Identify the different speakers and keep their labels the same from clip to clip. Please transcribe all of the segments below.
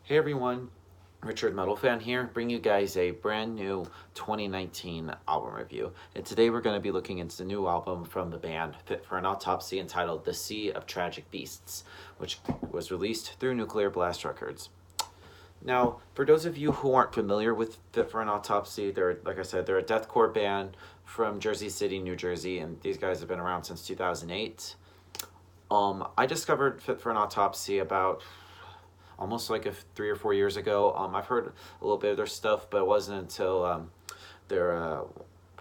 Speaker 1: Hey everyone, Richard Metal Fan here, bringing you guys a brand new 2019 album review. And today we're going to be looking into the new album from the band Fit for an Autopsy entitled The Sea of Tragic Beasts, which was released through Nuclear Blast Records. Now, for those of you who aren't familiar with Fit for an Autopsy, like I said, they're a deathcore band from Jersey City, New Jersey, and these guys have been around since 2008. I discovered Fit for an Autopsy about almost like 3 or 4 years ago. I've heard a little bit of their stuff, but it wasn't until their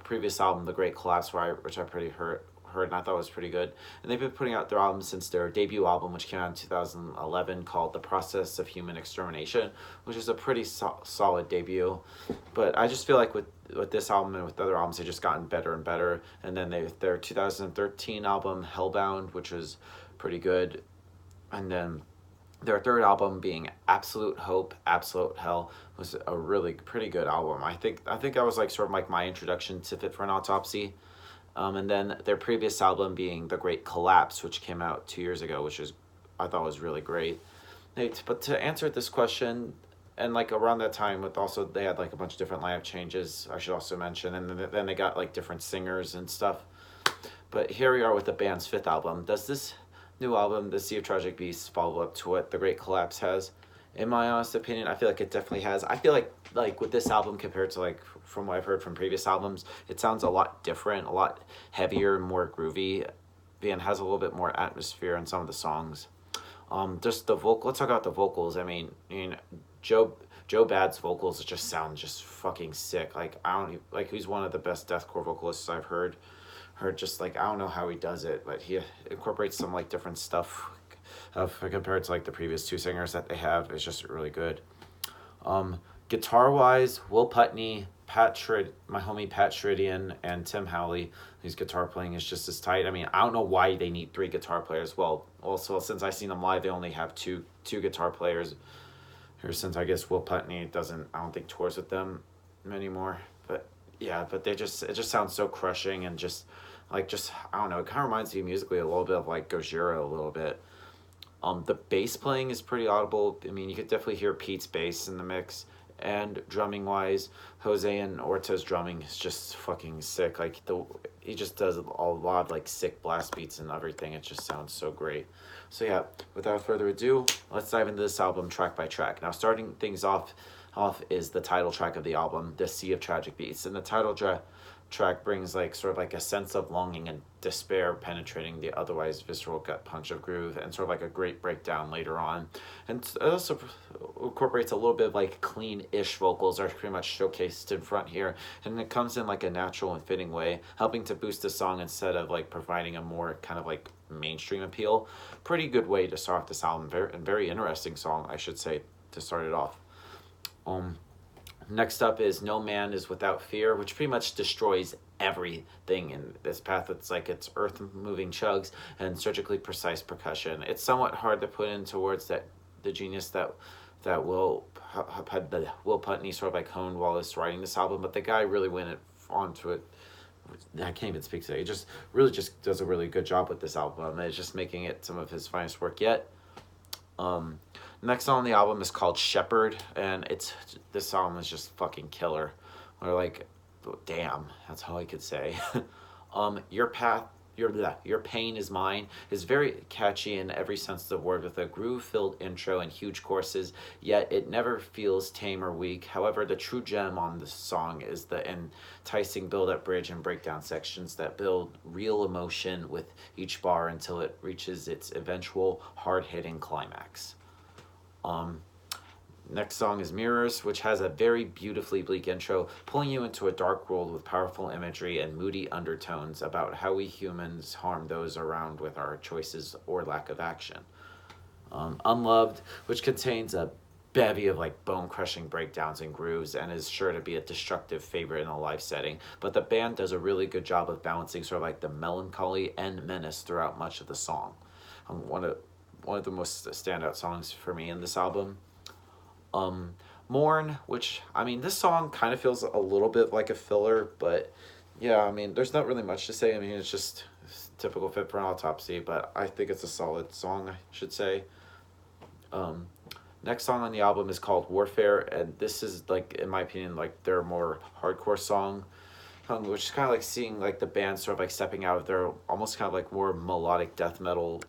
Speaker 1: previous album, The Great Collapse, which I heard and I thought was pretty good. And they've been putting out their albums since their debut album, which came out in 2011, called The Process of Human Extermination, which is a pretty solid debut. But I just feel like with this album and with other albums, they've just gotten better and better. And then their 2013 album, Hellbound, which was pretty good. And then their third album, being Absolute Hope, Absolute Hell, was a really pretty good album. I think that was like sort of like my introduction to Fit for an Autopsy. And then their previous album being The Great Collapse, which came out 2 years ago, which I thought was really great. But to answer this question, and like around that time, they had like a bunch of different lineup changes, I should also mention, and then they got like different singers and stuff. But here we are with the band's fifth album. Does this new album, The Sea of Tragic Beasts, follow up to what The Great Collapse has? In my honest opinion, I feel like it definitely has. I feel like with this album compared to like from what I've heard from previous albums, it sounds a lot different, a lot heavier, more groovy. Band has a little bit more atmosphere in some of the songs. Just the vocal. Let's talk about the vocals. I mean, Joe Bad's vocals just sound just fucking sick. Like I don't like he's one of the best deathcore vocalists I've heard. Just like I don't know how he does it, but he incorporates some like different stuff compared to like the previous two singers that they have. It's just really good. Guitar wise, Will Putney, my homie Pat Sheridan, and Tim Howley, whose guitar playing is just as tight. I mean, I don't know why they need three guitar players. Well, also since I've seen them live, they only have two guitar players. Or since I guess Will Putney I don't think tours with them anymore. But yeah, but it just sounds so crushing and just I don't know. It kind of reminds me musically a little bit of like Gojira a little bit. The bass playing is pretty audible. I mean, you could definitely hear Pete's bass in the mix. And drumming wise, Jose and Orta's drumming is just fucking sick. Like he just does a lot of like sick blast beats and everything. It just sounds so great. So yeah, without further ado, let's dive into this album track by track. Now, starting things off is the title track of the album, The Sea of Tragic Beasts, and the title track brings like sort of like a sense of longing and despair penetrating the otherwise visceral gut punch of groove, and sort of like a great breakdown later on. And it also incorporates a little bit of like clean-ish vocals are pretty much showcased in front here, and it comes in like a natural and fitting way, helping to boost the song instead of like providing a more kind of like mainstream appeal. Pretty good way to start off this album. Very interesting song, I should say, to start it off. Next up is No Man Is Without Fear, which pretty much destroys everything in this path. It's earth-moving chugs and surgically precise percussion. It's somewhat hard to put into words that the genius that Will Putney sort of like honed while he's writing this album, but the guy really went onto it. I can't even speak today. He just really just does a really good job with this album. It's just making it some of his finest work yet. Next song on the album is called Shepherd, and this album is just fucking killer. Or like, damn, that's all I could say. Your Pain Is Mine is very catchy in every sense of the word, with a groove-filled intro and huge choruses, yet it never feels tame or weak. However, the true gem on this song is the enticing build-up bridge and breakdown sections that build real emotion with each bar until it reaches its eventual hard-hitting climax. Next song is Mirrors, which has a very beautifully bleak intro, pulling you into a dark world with powerful imagery and moody undertones about how we humans harm those around with our choices or lack of action. Unloved, which contains a bevy of like bone-crushing breakdowns and grooves and is sure to be a destructive favorite in a live setting, but the band does a really good job of balancing sort of like the melancholy and menace throughout much of the song. One of the most standout songs for me in this album. Mourn, which, I mean, this song kind of feels a little bit like a filler, but yeah, I mean, there's not really much to say. I mean, it's just typical Fit for an Autopsy, but I think it's a solid song, I should say. Next song on the album is called Warfare, and this is like, in my opinion, like their more hardcore song, which is kind of like seeing like the band sort of like stepping out of their almost kind of like more melodic death metal,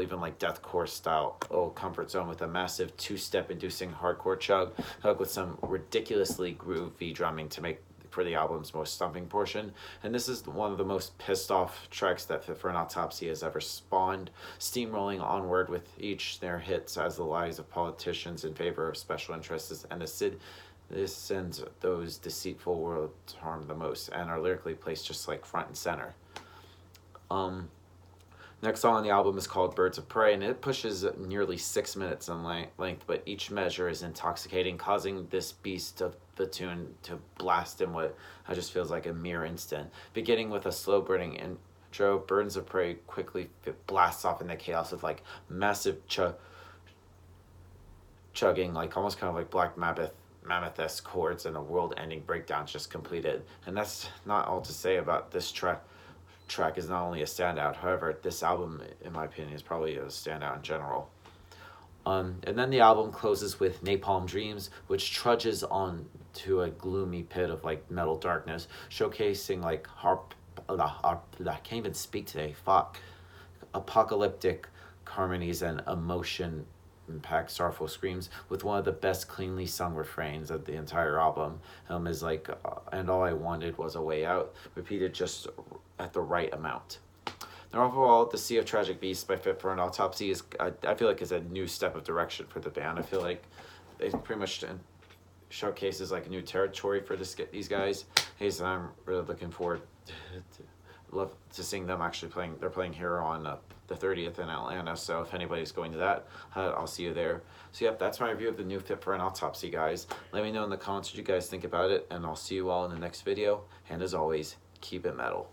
Speaker 1: even like deathcore style little comfort zone, with a massive two-step inducing hardcore chug with some ridiculously groovy drumming to make for the album's most stumping portion. And this is one of the most pissed off tracks that Fit for an Autopsy has ever spawned, steamrolling onward with each snare hits as the lives of politicians in favor of special interests and this sends those deceitful worlds harm the most, and are lyrically placed just like front and center. Next song on the album is called Birds of Prey, and it pushes nearly 6 minutes in length, but each measure is intoxicating, causing this beast of the tune to blast in what I just feels like a mere instant. Beginning with a slow burning intro, Birds of Prey quickly blasts off in the chaos with like massive chugging, like almost kind of like Black Mammoth-esque chords, and a world-ending breakdown just completed. And that's not all to say about this track is not only a standout, however, this album, in my opinion, is probably a standout in general. And then the album closes with Napalm Dreams, which trudges on to a gloomy pit of like metal darkness, showcasing like I can't even speak today, apocalyptic harmonies and emotion impact sorrowful screams, with one of the best cleanly sung refrains of the entire album. Is like, and all I wanted was a way out, repeated just at the right amount. Now overall, The Sea of Tragic Beasts by Fit for an Autopsy is, I feel like, is a new step of direction for the band. I feel like it pretty much showcases like a new territory for these guys. And I'm really looking forward to seeing them actually playing. They're playing here on the 30th in Atlanta, so if anybody's going to that, I'll see you there. So yep, that's my review of the new Fit for an Autopsy, guys. Let me know in the comments what you guys think about it, and I'll see you all in the next video. And as always, keep it metal.